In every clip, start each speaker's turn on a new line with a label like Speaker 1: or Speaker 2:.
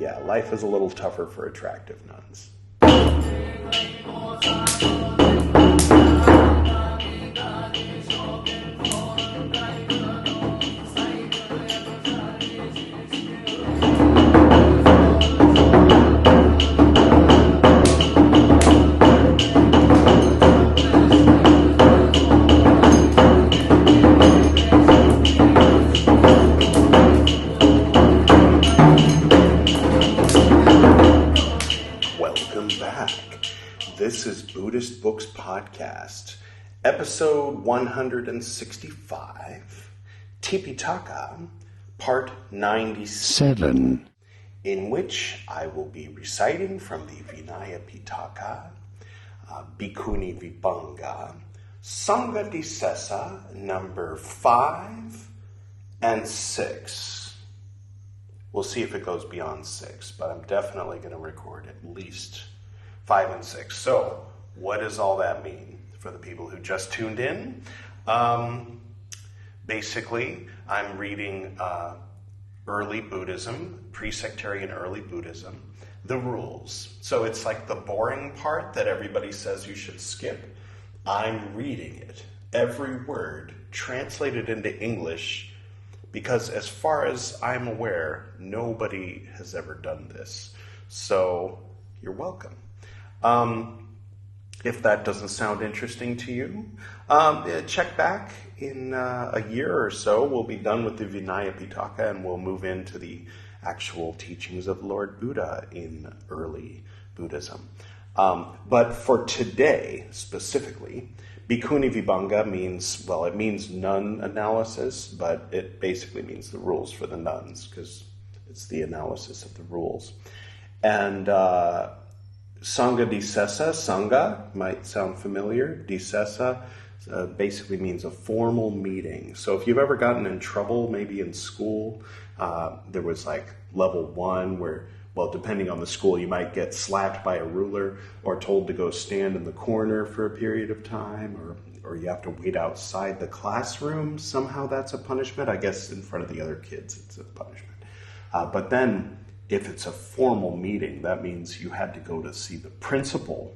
Speaker 1: yeah, life is a little tougher for attractive nuns. This is Buddhist Books Podcast, episode 165, Tipiṭaka, part 97, in which I will be reciting from the Vinaya Piṭaka, Bhikkhunivibhaṅga, Saṅghàdisesa, number 5 and 6. We'll see if it goes beyond 6, but I'm definitely going to record at least 5 and 6. So, what does all that mean for the people who just tuned in? Basically, I'm reading early Buddhism, pre-sectarian early Buddhism, the rules. So it's like the boring part that everybody says you should skip. I'm reading it, every word, translated into English, because as far as I'm aware, nobody has ever done this. So, you're welcome. If that doesn't sound interesting to you, check back in a year or so. We'll be done with the Vinaya Piṭaka and we'll move into the actual teachings of Lord Buddha in early Buddhism. But for today, specifically, Bhikkhunivibhaṅga means, well, it means nun analysis, but it basically means the rules for the nuns, because it's the analysis of the rules. And Saṅghàdisesa, Saṅgha, might sound familiar. Disesa basically means a formal meeting. So if you've ever gotten in trouble, maybe in school, there was like level 1 where, well, depending on the school, you might get slapped by a ruler or told to go stand in the corner for a period of time, or you have to wait outside the classroom. Somehow that's a punishment. I guess in front of the other kids it's a punishment. But then if it's a formal meeting, that means you had to go to see the principal,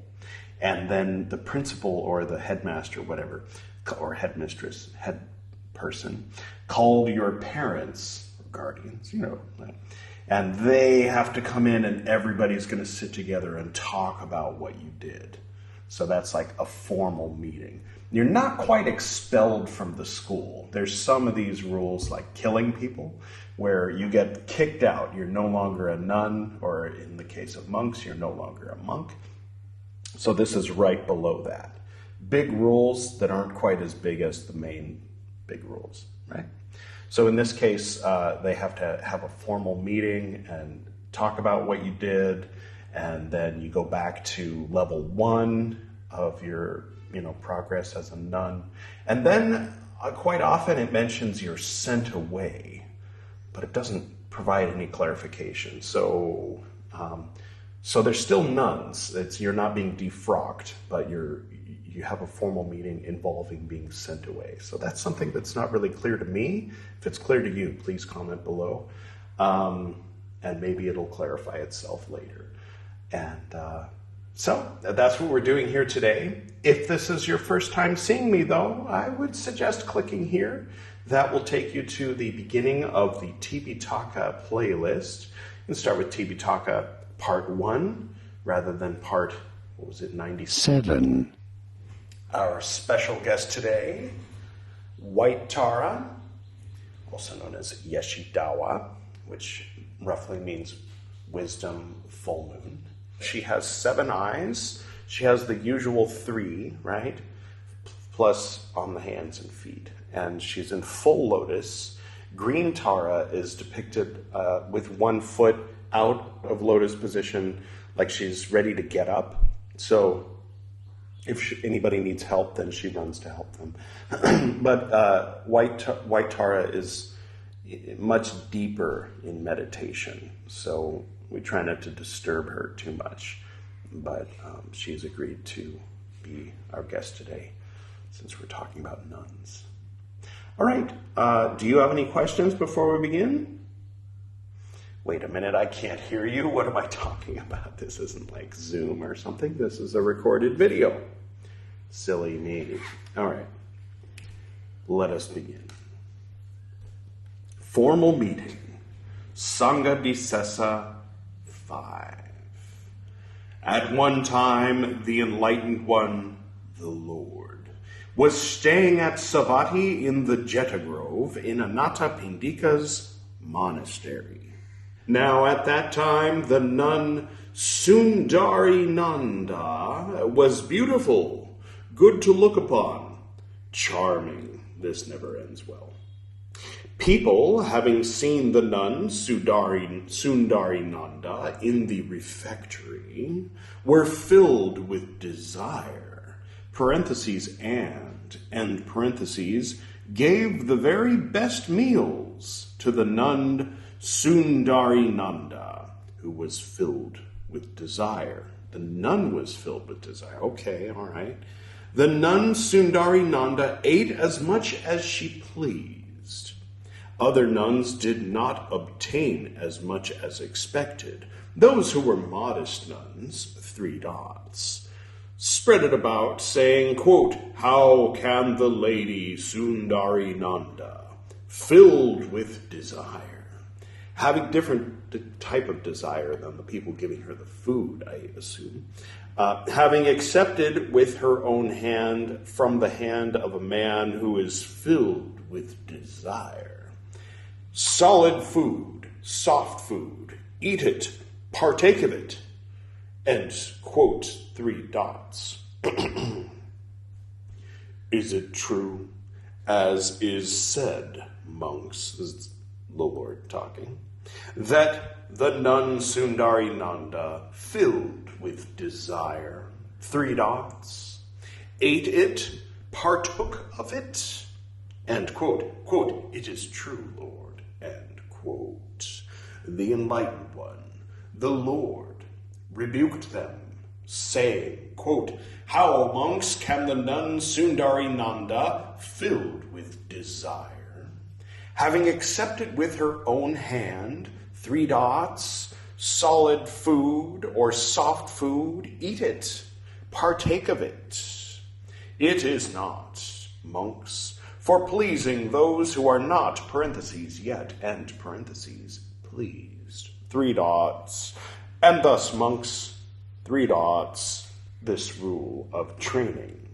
Speaker 1: and then the principal or the headmaster, whatever, or headmistress, head person, called your parents, or guardians, and they have to come in and everybody's going to sit together and talk about what you did. So that's like a formal meeting. You're not quite expelled from the school. There's some of these rules, like killing people, where you get kicked out. You're no longer a nun, or in the case of monks, you're no longer a monk. So this is right below that. Big rules that aren't quite as big as the main big rules, right? So in this case, they have to have a formal meeting and talk about what you did, and then you go back to level 1 of your progress as a nun. And then quite often it mentions you're sent away, but it doesn't provide any clarification. So they're still nuns. You're not being defrocked, but you have a formal meeting involving being sent away. So that's something that's not really clear to me. If it's clear to you, please comment below. And maybe it'll clarify itself later. And so that's what we're doing here today. If this is your first time seeing me, though, I would suggest clicking here. That will take you to the beginning of the Tipiṭaka playlist. And start with Tipiṭaka part 1 rather than part, 97. Our special guest today, White Tara, also known as Yeshidawa, which roughly means wisdom full moon. She has 7 eyes. She has the usual 3, right? Plus on the hands and feet. And she's in full lotus. Green Tara is depicted with 1 foot out of lotus position, like she's ready to get up. So if anybody needs help, then she runs to help them. But White Tara is much deeper in meditation. So we try not to disturb her too much, but she's agreed to be our guest today since we're talking about nuns. All right, do you have any questions before we begin? Wait a minute, I can't hear you. What am I talking about? This isn't like Zoom or something. This is a recorded video. Silly me. All right. Let us begin. Formal meeting. Saṅghàdisesa 5. At one time, the enlightened one, the Lord, was staying at Savatthi in the Jeta Grove in Anathapindika's monastery. Now at that time, the nun Sundarinanda was beautiful, good to look upon, charming. This never ends well. People, having seen the nun Sundarinanda in the refectory, were filled with desire, parentheses, and, end parentheses, gave the very best meals to the nun Sundarinanda, who was filled with desire. The nun was filled with desire. Okay, all right. The nun Sundarinanda ate as much as she pleased. Other nuns did not obtain as much as expected. Those who were modest nuns, 3 dots, spread it about, saying, quote, how can the lady Sundarinanda, filled with desire, having different type of desire than the people giving her the food, I assume, having accepted with her own hand from the hand of a man who is filled with desire, solid food, soft food, eat it, partake of it, and, quote, 3 dots. Is it true, as is said, monks, this is the Lord talking, that the nun Sundarinanda, filled with desire, 3 dots, ate it, partook of it, and, quote, quote, it is true, Lord, end quote. The enlightened one, the Lord, rebuked them, saying, quote, how, monks, can the nun Sundarinanda, filled with desire, having accepted with her own hand 3 dots, solid food or soft food, eat it, partake of it? It is not, monks, for pleasing those who are not, parentheses, yet, end parentheses, pleased, 3 dots, and thus, monks, 3 dots, this rule of training.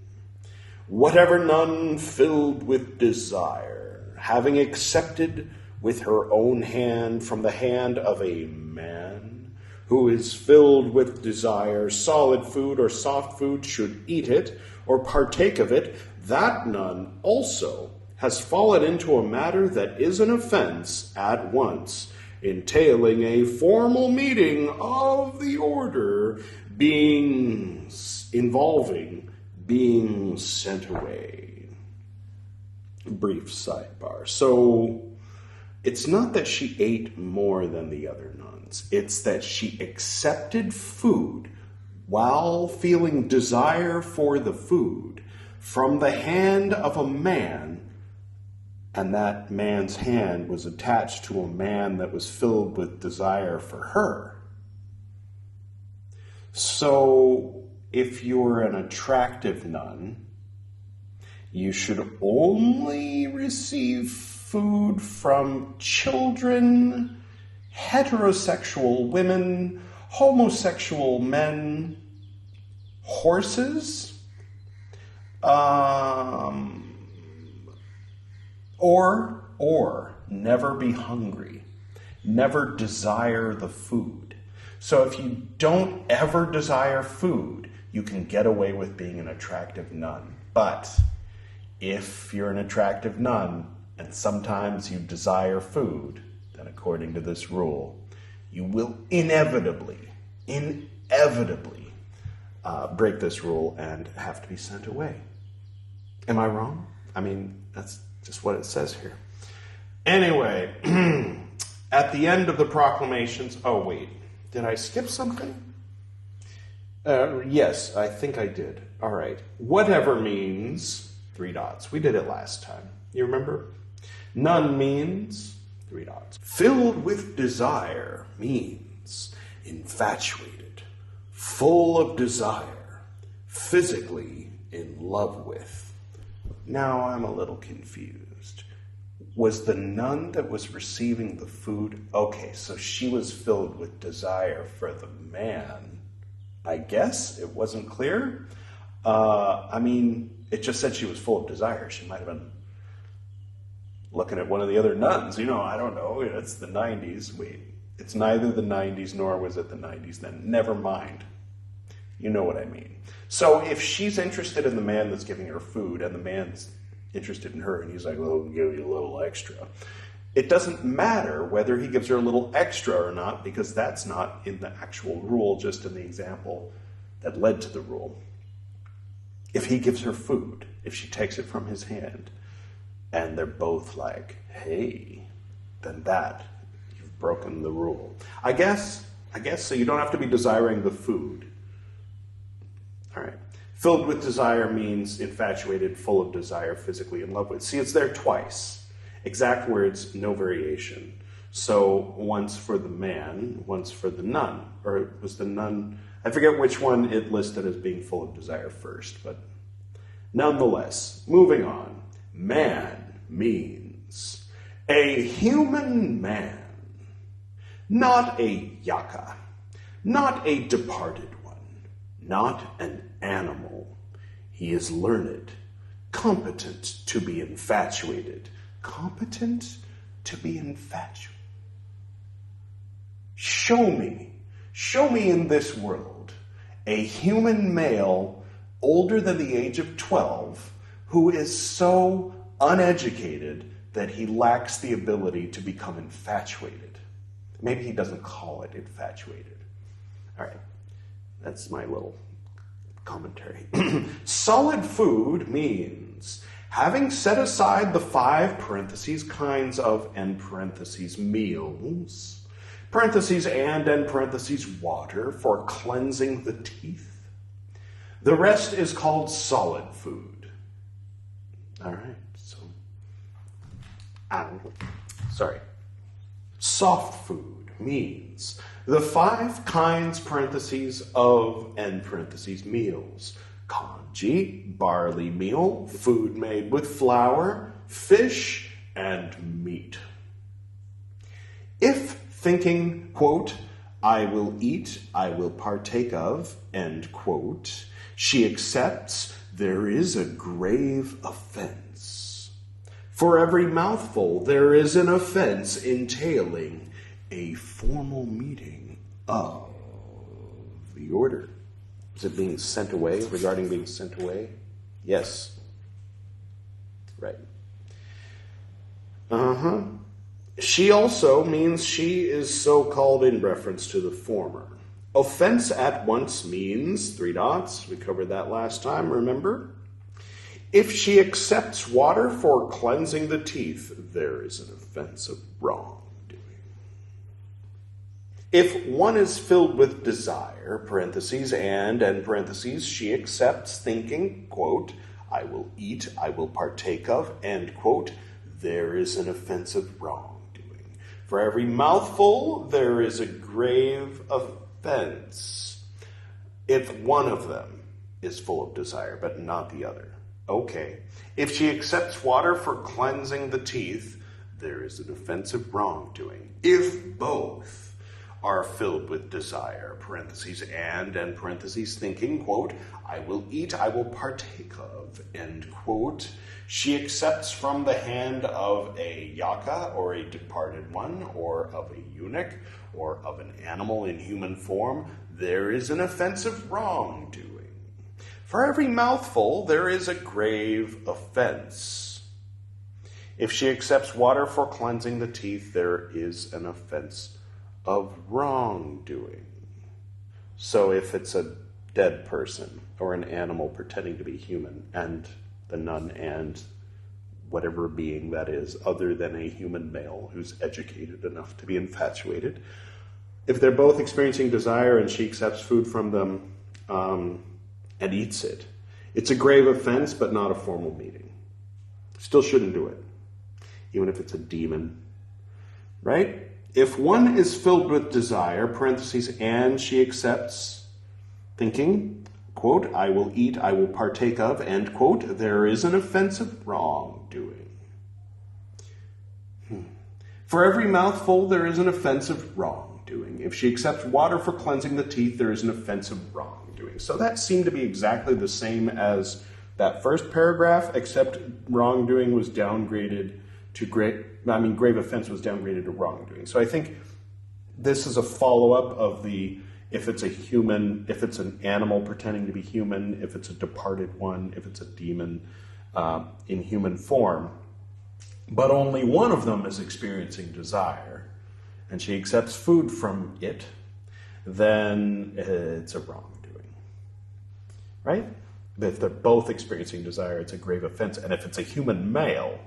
Speaker 1: Whatever nun filled with desire, having accepted with her own hand from the hand of a man who is filled with desire, solid food or soft food, should eat it or partake of it, that nun also has fallen into a matter that is an offense at once, entailing a formal meeting of the order involving being sent away. Brief sidebar. So it's not that she ate more than the other nuns. It's that she accepted food while feeling desire for the food from the hand of a man, and that man's hand was attached to a man that was filled with desire for her. So if you're an attractive nun, you should only receive food from children, heterosexual women, homosexual men, horses, or never be hungry, never desire the food. So if you don't ever desire food, you can get away with being an attractive nun. But if you're an attractive nun and sometimes you desire food, then according to this rule, you will inevitably break this rule and have to be sent away. Am I wrong? I mean, that's just what it says here. Anyway, at the end of the proclamations, oh wait, did I skip something? Yes, I think I did. All right. Whatever means 3 dots. We did it last time. You remember? None means Three dots. Filled with desire means infatuated, full of desire, physically in love with. Now I'm a little confused. Was the nun that was receiving the food, okay, so she was filled with desire for the man. I guess it wasn't clear. I mean, it just said she was full of desire. She might have been looking at one of the other nuns. You know, I don't know. It's the 90s. Wait, it's neither the 90s nor was it the 90s then. Never mind. You know what I mean. So if she's interested in the man that's giving her food and the man's interested in her and he's like, well, I'll give you a little extra, it doesn't matter whether he gives her a little extra or not, because that's not in the actual rule, just in the example that led to the rule. If he gives her food, if she takes it from his hand, and they're both like, hey, then that, you've broken the rule. I guess so you don't have to be desiring the food. All right. Filled with desire means infatuated, full of desire, physically in love with. See, it's there twice. Exact words, no variation. So once for the man, once for the nun. Or it was the nun, I forget which one it listed as being full of desire first, but nonetheless, moving on. Man means a human man, not a yaka, not a departed one, not an animal. He is learned, competent to be infatuated. Competent to be infatuated. Show me in this world a human male older than the age of 12 who is so uneducated that he lacks the ability to become infatuated. Maybe he doesn't call it infatuated. All right, that's my little commentary. Solid food means having set aside the 5 parentheses kinds of and parentheses meals, parentheses and parentheses water for cleansing the teeth. The rest is called solid food. All right, so, soft food means the 5 kinds, parentheses, of and parentheses meals. Kanji, barley meal, food made with flour, fish, and meat. If thinking, quote, I will eat, I will partake of, end quote, she accepts, there is a grave offense. For every mouthful, there is an offense entailing a formal meeting of the order. Is it being sent away? Regarding being sent away? Yes. Right. She also means she is so called in reference to the former. Offense at once means 3 dots. We covered that last time, remember? If she accepts water for cleansing the teeth, there is an offense of wrongdoing. If one is filled with desire, parentheses, and parentheses, she accepts thinking, quote, I will eat, I will partake of, end quote, there is an offense of wrongdoing. For every mouthful, there is a grave offense. If one of them is full of desire, but not the other. Okay. If she accepts water for cleansing the teeth, there is an offense of wrongdoing. If both are filled with desire, parentheses, and parentheses, thinking, quote, I will eat, I will partake of, end quote, she accepts from the hand of a yaka, or a departed one, or of a eunuch, or of an animal in human form, there is an offense of wrongdoing. For every mouthful, there is a grave offense. If she accepts water for cleansing the teeth, there is an offense of wrongdoing. So if it's a dead person or an animal pretending to be human, and the nun and whatever being that is other than a human male who's educated enough to be infatuated, if they're both experiencing desire and she accepts food from them and eats it, it's a grave offense, but not a formal meeting. Still shouldn't do it, even if it's a demon right? If one is filled with desire, parentheses, and she accepts, thinking, quote, I will eat, I will partake of, end quote, there is an offensive wrongdoing. For every mouthful, there is an offensive wrongdoing. If she accepts water for cleansing the teeth, there is an offensive wrongdoing. So that seemed to be exactly the same as that first paragraph, except wrongdoing was downgraded to grave offense was downgraded to wrongdoing. So I think this is a follow-up of the, if it's a human, if it's an animal pretending to be human, if it's a departed one, if it's a demon in human form, but only one of them is experiencing desire, and she accepts food from it, then it's a wrongdoing, right? If they're both experiencing desire, it's a grave offense. And if it's a human male,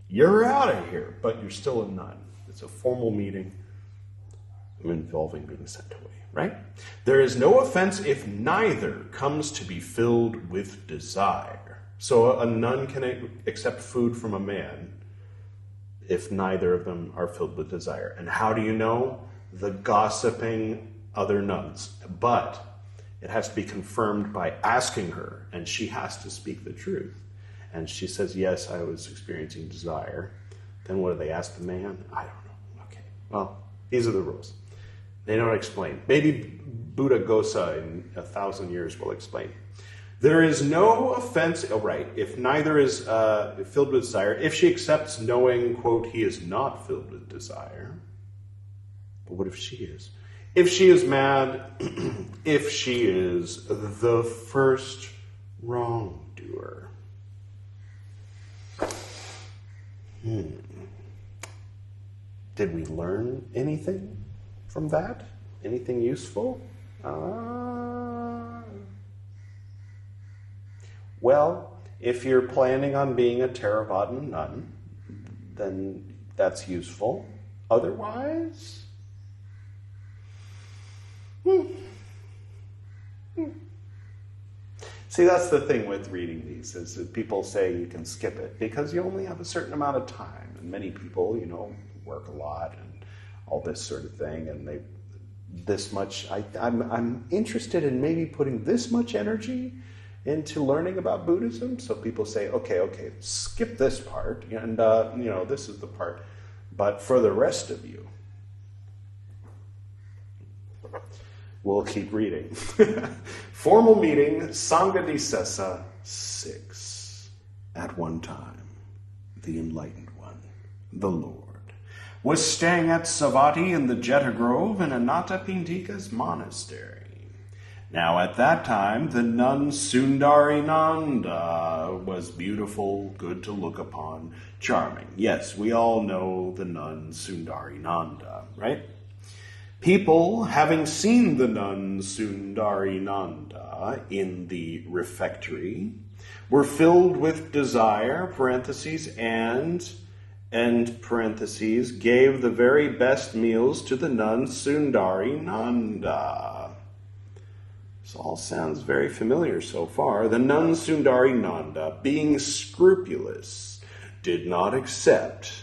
Speaker 1: you're out of here, but you're still a nun. It's a formal meeting involving being sent away, right? There is no offense if neither comes to be filled with desire. So a nun can accept food from a man if neither of them are filled with desire. And how do you know? The gossiping other nuns. But it has to be confirmed by asking her, and she has to speak the truth. And she says, yes, I was experiencing desire. Then what do they ask the man? I don't know. Okay, well, these are the rules. They don't explain. Maybe Buddha Gosa in 1,000 years will explain. There is no offense, if neither is filled with desire, if she accepts knowing, quote, he is not filled with desire. But what if she is? If she is mad, if she is the first wrongdoer. Did we learn anything from that? Anything useful? Well, if you're planning on being a Theravadan nun, then that's useful. Otherwise, See, that's the thing with reading these, is that people say you can skip it because you only have a certain amount of time. And many people, work a lot and all this sort of thing, and I'm interested in maybe putting this much energy into learning about Buddhism. So people say, okay, skip this part, and this is the part. But for the rest of you, we'll keep reading. Formal meeting, Saṅghàdisesa 6. At one time, the enlightened one, the Lord, was staying at Savatthi in the Jeta Grove in Anathapindika's monastery. Now at that time, the nun Sundarinanda was beautiful, good to look upon, charming. Yes, we all know the nun Sundarinanda, right? People, having seen the nun Sundarinanda in the refectory, were filled with desire, parentheses, and parentheses, gave the very best meals to the nun Sundarinanda. This all sounds very familiar so far. The nun Sundarinanda, being scrupulous, did not accept.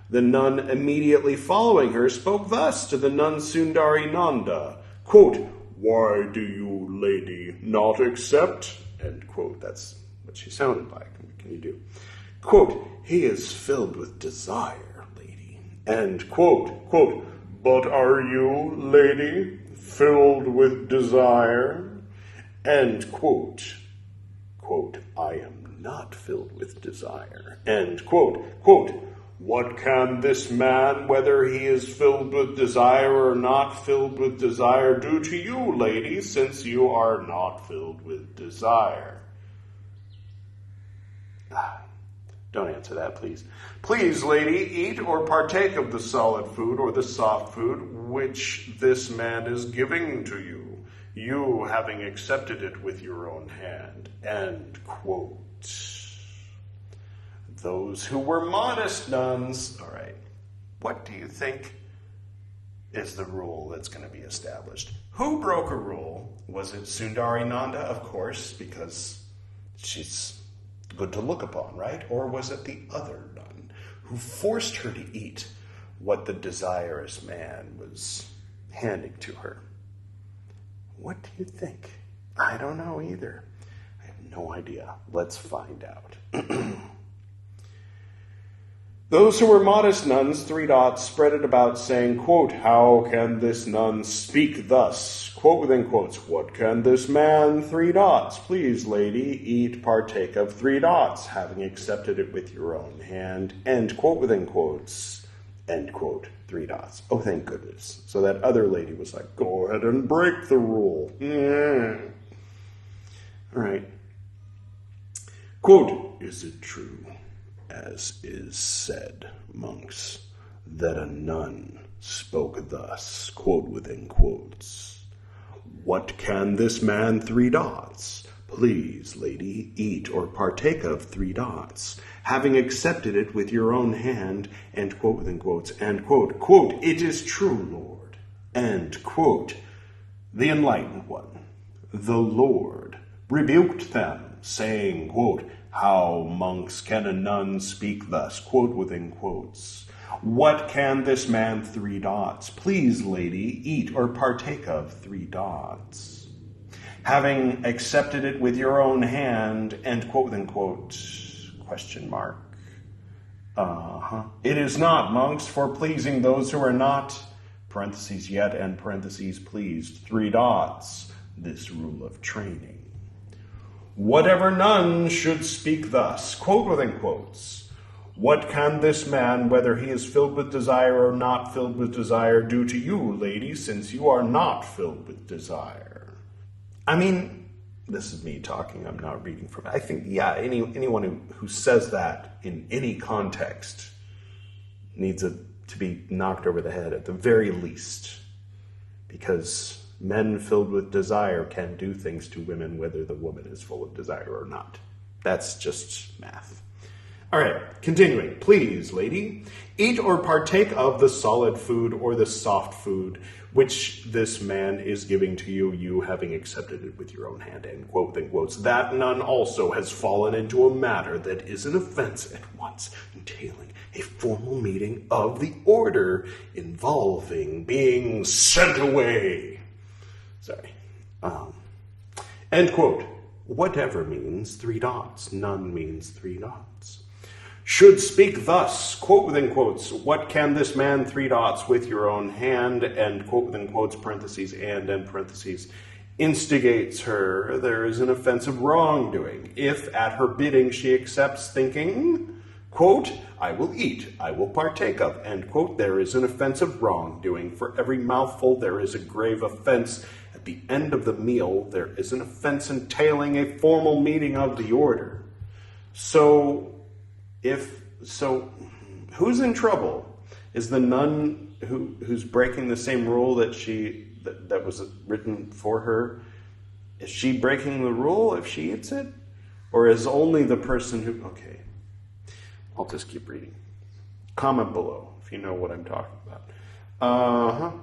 Speaker 1: The nun immediately following her spoke thus to the nun Sundarinanda, quote, "Why do you, lady, not accept?" End quote. That's what she sounded like. What can you do? Quote, "He is filled with desire, lady." End quote. Quote, "But are you, lady, filled with desire?" End quote. Quote, "I am not filled with desire." End quote. Quote, "What can this man, whether he is filled with desire or not filled with desire, do to you, lady, since you are not filled with desire?" Don't answer that, please. "Please, lady, eat or partake of the solid food or the soft food which this man is giving to you, you having accepted it with your own hand." End quote. Those who were modest nuns. All right, what do you think is the rule that's going to be established? Who broke a rule? Was it Sundarinanda? Of course, because she's good to look upon, right? Or was it the other nun who forced her to eat what the desirous man was handing to her. What do you think? I don't know either. I have no idea. Let's find out. Those who were modest nuns, spread it about, saying, quote, how can this nun speak thus? Quote within quotes, what can this man, please, lady, eat, partake of, having accepted it with your own hand, end quote within quotes, end quote, Oh, thank goodness. So that other lady was like, go ahead and break the rule. All right. Quote, is it true, as is said, monks, that a nun spoke thus, quote within quotes, what can this man, please, lady, eat or partake of, having accepted it with your own hand, end quote within quotes, end quote, quote, it is true, Lord, end quote. The enlightened one, the Lord, rebuked them, saying, quote, how, monks, can a nun speak thus, quote within quotes? What can this man, please, lady, eat or partake of, having accepted it with your own hand, end quote within quote, question mark. It is not, monks, for pleasing those who are not, parentheses yet, and parentheses pleased, this rule of training. Whatever nun should speak thus, quote within quotes, what can this man, whether he is filled with desire or not filled with desire, do to you, lady, since you are not filled with desire? I mean, this is me talking, I'm not reading from it. I think, anyone who says that in any context needs to be knocked over the head at the very least, because men filled with desire can do things to women whether the woman is full of desire or not. That's just math. All right, continuing. Please, lady, eat or partake of the solid food or the soft food which this man is giving to you, you having accepted it with your own hand, end quote, then quotes. That nun also has fallen into a matter that is an offense at once, entailing a formal meeting of the order, involving being sent away. End quote. Whatever means none means should speak thus, quote within quotes, what can this man, with your own hand, and quote within quotes, parentheses, and parentheses, instigates her, there is an offense of wrongdoing. If at her bidding she accepts, thinking, quote, I will eat, I will partake of, end quote, there is an offense of wrongdoing. For every mouthful there is a grave offense. At the end of the meal there is an offense entailing a formal meeting of the order. So who's in trouble? Is the nun who's breaking the same rule that was written for her? Is she breaking the rule if she eats it? Or is only the person who... Okay, I'll just keep reading. Comment below if you know what I'm talking about.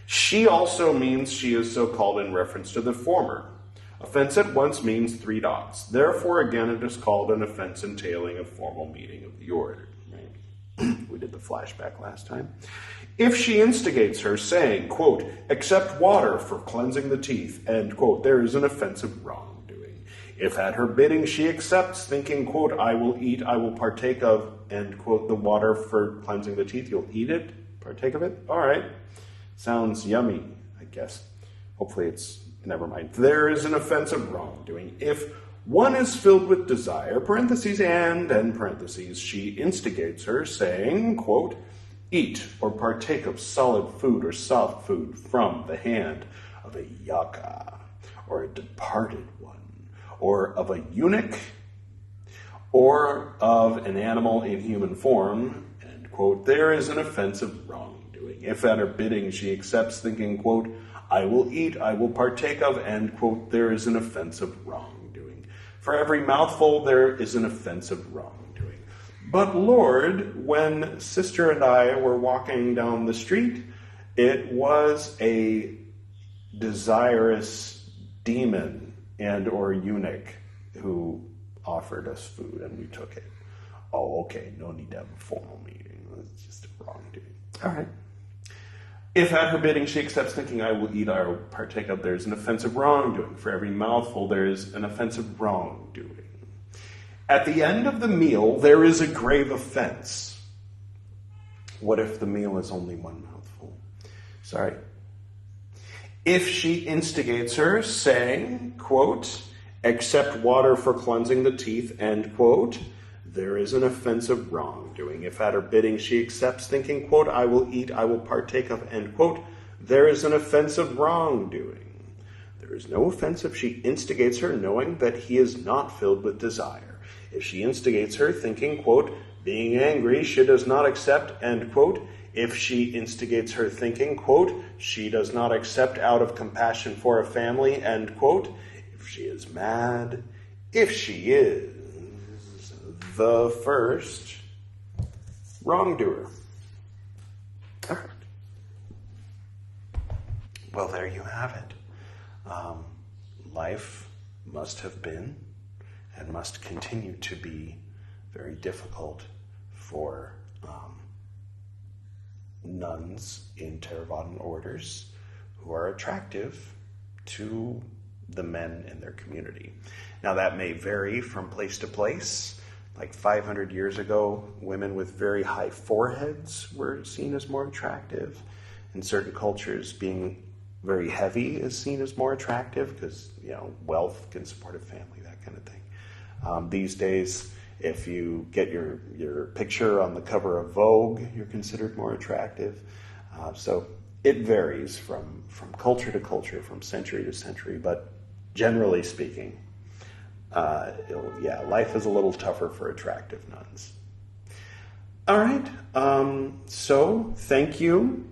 Speaker 1: She also means she is so called in reference to the former. Offense at once means 3 dots. Therefore, again, it is called an offense entailing a formal meeting of the order. Right? We did the flashback last time. If she instigates her, saying, quote, accept water for cleansing the teeth, end quote, there is an offense of wrongdoing. If at her bidding she accepts, thinking, quote, I will eat, I will partake of, end quote, the water for cleansing the teeth, you'll eat it, partake of it? All right. Sounds yummy, I guess. Hopefully it's... Never mind. There is an offense of wrongdoing. If one is filled with desire, parentheses, and parentheses, she instigates her, saying, quote, eat or partake of solid food or soft food from the hand of a yaka, or a departed one, or of a eunuch, or of an animal in human form, end quote, there is an offense of wrongdoing. If at her bidding she accepts, thinking, quote, I will eat, I will partake of, end quote, there is an offense of wrongdoing. For every mouthful there is an offense of wrongdoing. But Lord, when sister and I were walking down the street, it was a desirous demon and or eunuch who offered us food and we took it. Oh, okay, no need to have a formal meeting. it's just wrongdoing. All right. If at her bidding she accepts thinking, I will eat, I will partake of, there's an offense of wrongdoing. For every mouthful there is an offense of wrongdoing. At the end of the meal, there is a grave offense. What if the meal is only one mouthful? Sorry. If she instigates her, saying, quote, accept water for cleansing the teeth, end quote, there is an offense of wrongdoing. If at her bidding she accepts, thinking, quote, I will eat, I will partake of, end quote, there is an offense of wrongdoing. There is no offense if she instigates her, knowing that he is not filled with desire. If she instigates her, thinking, quote, being angry, she does not accept, end quote. If she instigates her, thinking, quote, she does not accept out of compassion for a family, end quote. If she is mad, if she is the first wrongdoer. All right. Well, there you have it. Life must have been and must continue to be very difficult for nuns in Theravadan orders who are attractive to the men in their community. Now, that may vary from place to place. Like 500 years ago, women with very high foreheads were seen as more attractive. In certain cultures, being very heavy is seen as more attractive because, wealth can support a family, that kind of thing. These days, if you get your picture on the cover of Vogue, you're considered more attractive. So it varies from culture to culture, from century to century, but generally speaking, life is a little tougher for attractive nuns. All right, so thank you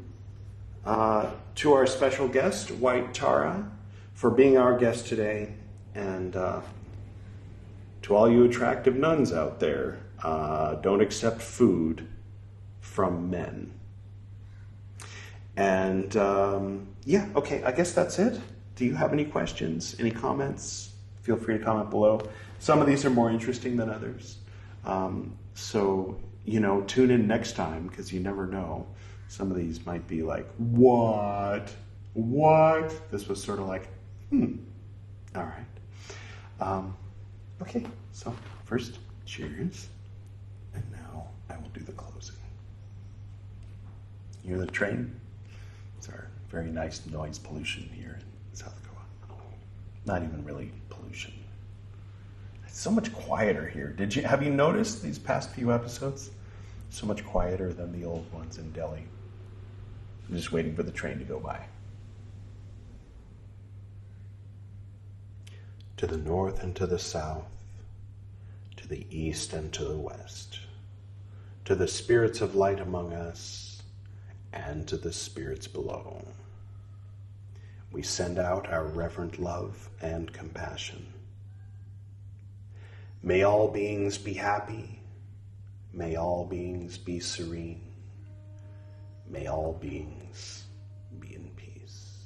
Speaker 1: to our special guest, White Tara, for being our guest today, and to all you attractive nuns out there, don't accept food from men. And okay, I guess that's it. Do you have any questions, any comments? Feel free to comment below. Some of these are more interesting than others. So, tune in next time, because you never know. Some of these might be like, what? This was sort of like, all right. Okay, so first, cheers. And now I will do the closing. You hear the train? It's our very nice noise pollution here in South Dakota. Not even really pollution. It's so much quieter here. Have you noticed these past few episodes? So much quieter than the old ones in Delhi. I'm just waiting for the train to go by. To the north and to the south, to the east and to the west, to the spirits of light among us, and to the spirits below, we send out our reverent love and compassion. May all beings be happy. May all beings be serene. May all beings be in peace.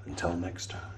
Speaker 1: Until next time.